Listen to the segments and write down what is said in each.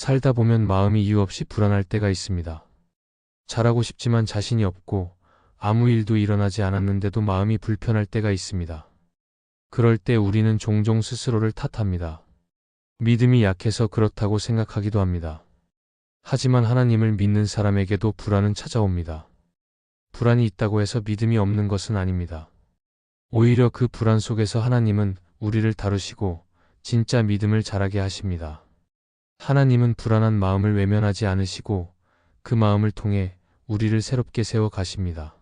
살다 보면 마음이 이유 없이 불안할 때가 있습니다. 잘하고 싶지만 자신이 없고 아무 일도 일어나지 않았는데도 마음이 불편할 때가 있습니다. 그럴 때 우리는 종종 스스로를 탓합니다. 믿음이 약해서 그렇다고 생각하기도 합니다. 하지만 하나님을 믿는 사람에게도 불안은 찾아옵니다. 불안이 있다고 해서 믿음이 없는 것은 아닙니다. 오히려 그 불안 속에서 하나님은 우리를 다루시고 진짜 믿음을 자라게 하십니다. 하나님은 불안한 마음을 외면하지 않으시고 그 마음을 통해 우리를 새롭게 세워 가십니다.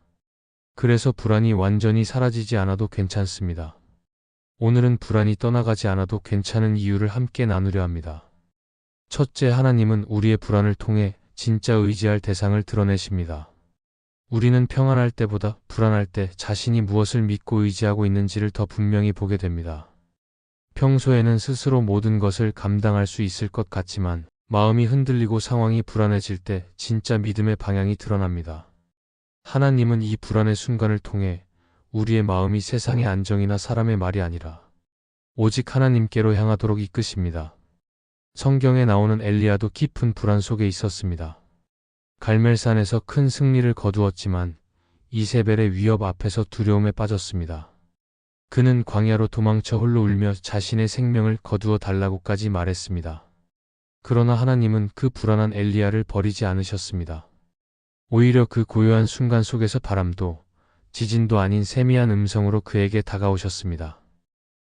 그래서 불안이 완전히 사라지지 않아도 괜찮습니다. 오늘은 불안이 떠나가지 않아도 괜찮은 이유를 함께 나누려 합니다. 첫째, 하나님은 우리의 불안을 통해 진짜 의지할 대상을 드러내십니다. 우리는 평안할 때보다 불안할 때 자신이 무엇을 믿고 의지하고 있는지를 더 분명히 보게 됩니다. 평소에는 스스로 모든 것을 감당할 수 있을 것 같지만 마음이 흔들리고 상황이 불안해질 때 진짜 믿음의 방향이 드러납니다. 하나님은 이 불안의 순간을 통해 우리의 마음이 세상의 안정이나 사람의 말이 아니라 오직 하나님께로 향하도록 이끄십니다. 성경에 나오는 엘리야도 깊은 불안 속에 있었습니다. 갈멜산에서 큰 승리를 거두었지만 이세벨의 위협 앞에서 두려움에 빠졌습니다. 그는 광야로 도망쳐 홀로 울며 자신의 생명을 거두어 달라고까지 말했습니다. 그러나 하나님은 그 불안한 엘리야를 버리지 않으셨습니다. 오히려 그 고요한 순간 속에서 바람도 지진도 아닌 세미한 음성으로 그에게 다가오셨습니다.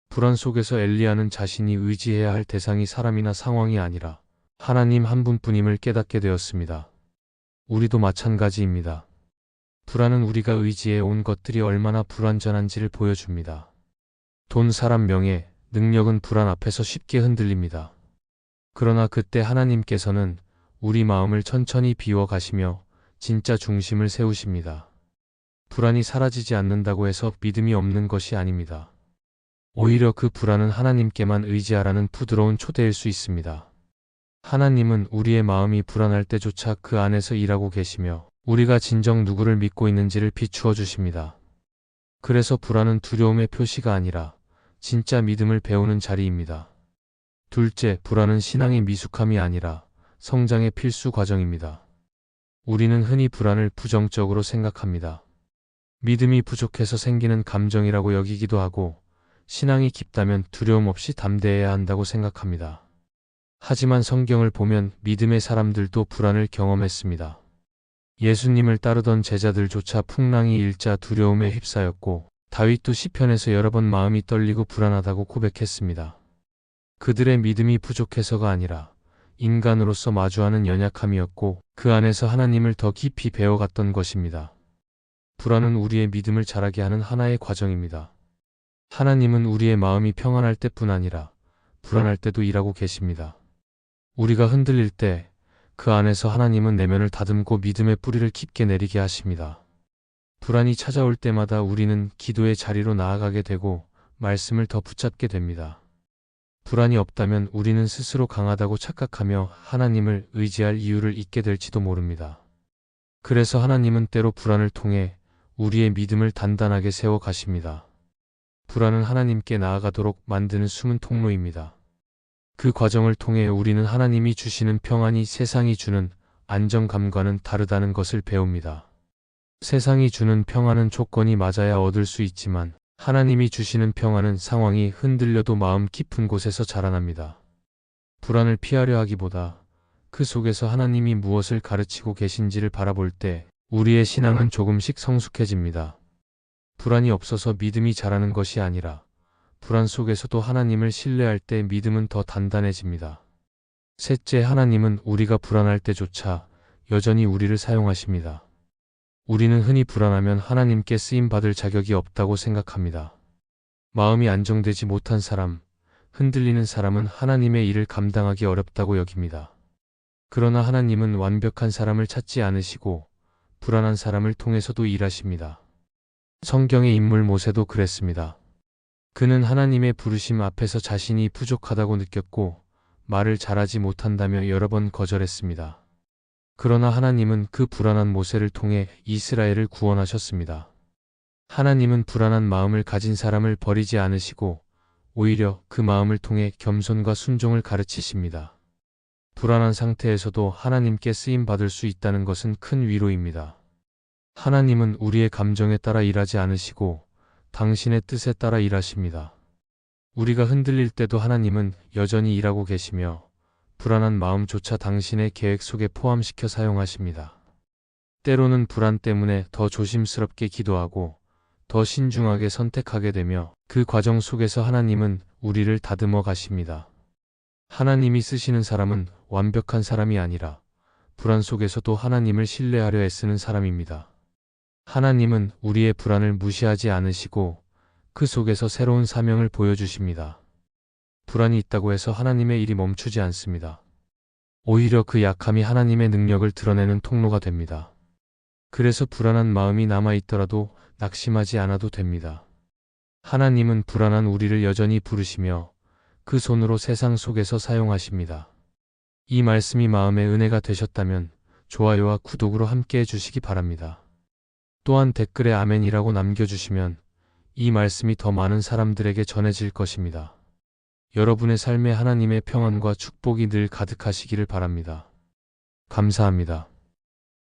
불안 속에서 엘리야는 자신이 의지해야 할 대상이 사람이나 상황이 아니라 하나님 한 분뿐임을 깨닫게 되었습니다. 우리도 마찬가지입니다. 불안은 우리가 의지해 온 것들이 얼마나 불완전한지를 보여줍니다. 돈, 사람, 명예, 능력은 불안 앞에서 쉽게 흔들립니다. 그러나 그때 하나님께서는 우리 마음을 천천히 비워 가시며 진짜 중심을 세우십니다. 불안이 사라지지 않는다고 해서 믿음이 없는 것이 아닙니다. 오히려 그 불안은 하나님께만 의지하라는 부드러운 초대일 수 있습니다. 하나님은 우리의 마음이 불안할 때조차 그 안에서 일하고 계시며 우리가 진정 누구를 믿고 있는지를 비추어 주십니다. 그래서 불안은 두려움의 표시가 아니라 진짜 믿음을 배우는 자리입니다. 둘째, 불안은 신앙의 미숙함이 아니라 성장의 필수 과정입니다. 우리는 흔히 불안을 부정적으로 생각합니다. 믿음이 부족해서 생기는 감정이라고 여기기도 하고 신앙이 깊다면 두려움 없이 담대해야 한다고 생각합니다. 하지만 성경을 보면 믿음의 사람들도 불안을 경험했습니다. 예수님을 따르던 제자들조차 풍랑이 일자 두려움에 휩싸였고 다윗도 시편에서 여러 번 마음이 떨리고 불안하다고 고백했습니다. 그들의 믿음이 부족해서가 아니라 인간으로서 마주하는 연약함이었고 그 안에서 하나님을 더 깊이 배워갔던 것입니다. 불안은 우리의 믿음을 자라게 하는 하나의 과정입니다. 하나님은 우리의 마음이 평안할 때뿐 아니라 불안할 때도 일하고 계십니다. 우리가 흔들릴 때 그 안에서 하나님은 내면을 다듬고 믿음의 뿌리를 깊게 내리게 하십니다. 불안이 찾아올 때마다 우리는 기도의 자리로 나아가게 되고 말씀을 더 붙잡게 됩니다. 불안이 없다면 우리는 스스로 강하다고 착각하며 하나님을 의지할 이유를 잊게 될지도 모릅니다. 그래서 하나님은 때로 불안을 통해 우리의 믿음을 단단하게 세워 가십니다. 불안은 하나님께 나아가도록 만드는 숨은 통로입니다. 그 과정을 통해 우리는 하나님이 주시는 평안이 세상이 주는 안정감과는 다르다는 것을 배웁니다. 세상이 주는 평안은 조건이 맞아야 얻을 수 있지만 하나님이 주시는 평안은 상황이 흔들려도 마음 깊은 곳에서 자라납니다. 불안을 피하려 하기보다 그 속에서 하나님이 무엇을 가르치고 계신지를 바라볼 때 우리의 신앙은 조금씩 성숙해집니다. 불안이 없어서 믿음이 자라는 것이 아니라 불안 속에서도 하나님을 신뢰할 때 믿음은 더 단단해집니다. 셋째, 하나님은 우리가 불안할 때조차 여전히 우리를 사용하십니다. 우리는 흔히 불안하면 하나님께 쓰임받을 자격이 없다고 생각합니다. 마음이 안정되지 못한 사람, 흔들리는 사람은 하나님의 일을 감당하기 어렵다고 여깁니다. 그러나 하나님은 완벽한 사람을 찾지 않으시고 불안한 사람을 통해서도 일하십니다. 성경의 인물 모세도 그랬습니다. 그는 하나님의 부르심 앞에서 자신이 부족하다고 느꼈고 말을 잘하지 못한다며 여러 번 거절했습니다. 그러나 하나님은 그 불안한 모세를 통해 이스라엘을 구원하셨습니다. 하나님은 불안한 마음을 가진 사람을 버리지 않으시고 오히려 그 마음을 통해 겸손과 순종을 가르치십니다. 불안한 상태에서도 하나님께 쓰임 받을 수 있다는 것은 큰 위로입니다. 하나님은 우리의 감정에 따라 일하지 않으시고 당신의 뜻에 따라 일하십니다. 우리가 흔들릴 때도 하나님은 여전히 일하고 계시며 불안한 마음조차 당신의 계획 속에 포함시켜 사용하십니다. 때로는 불안 때문에 더 조심스럽게 기도하고 더 신중하게 선택하게 되며 그 과정 속에서 하나님은 우리를 다듬어 가십니다. 하나님이 쓰시는 사람은 완벽한 사람이 아니라 불안 속에서도 하나님을 신뢰하려 애쓰는 사람입니다. 하나님은 우리의 불안을 무시하지 않으시고 그 속에서 새로운 사명을 보여주십니다. 불안이 있다고 해서 하나님의 일이 멈추지 않습니다. 오히려 그 약함이 하나님의 능력을 드러내는 통로가 됩니다. 그래서 불안한 마음이 남아있더라도 낙심하지 않아도 됩니다. 하나님은 불안한 우리를 여전히 부르시며 그 손으로 세상 속에서 사용하십니다. 이 말씀이 마음의 은혜가 되셨다면 좋아요와 구독으로 함께 해주시기 바랍니다. 또한 댓글에 아멘이라고 남겨주시면 이 말씀이 더 많은 사람들에게 전해질 것입니다. 여러분의 삶에 하나님의 평안과 축복이 늘 가득하시기를 바랍니다. 감사합니다.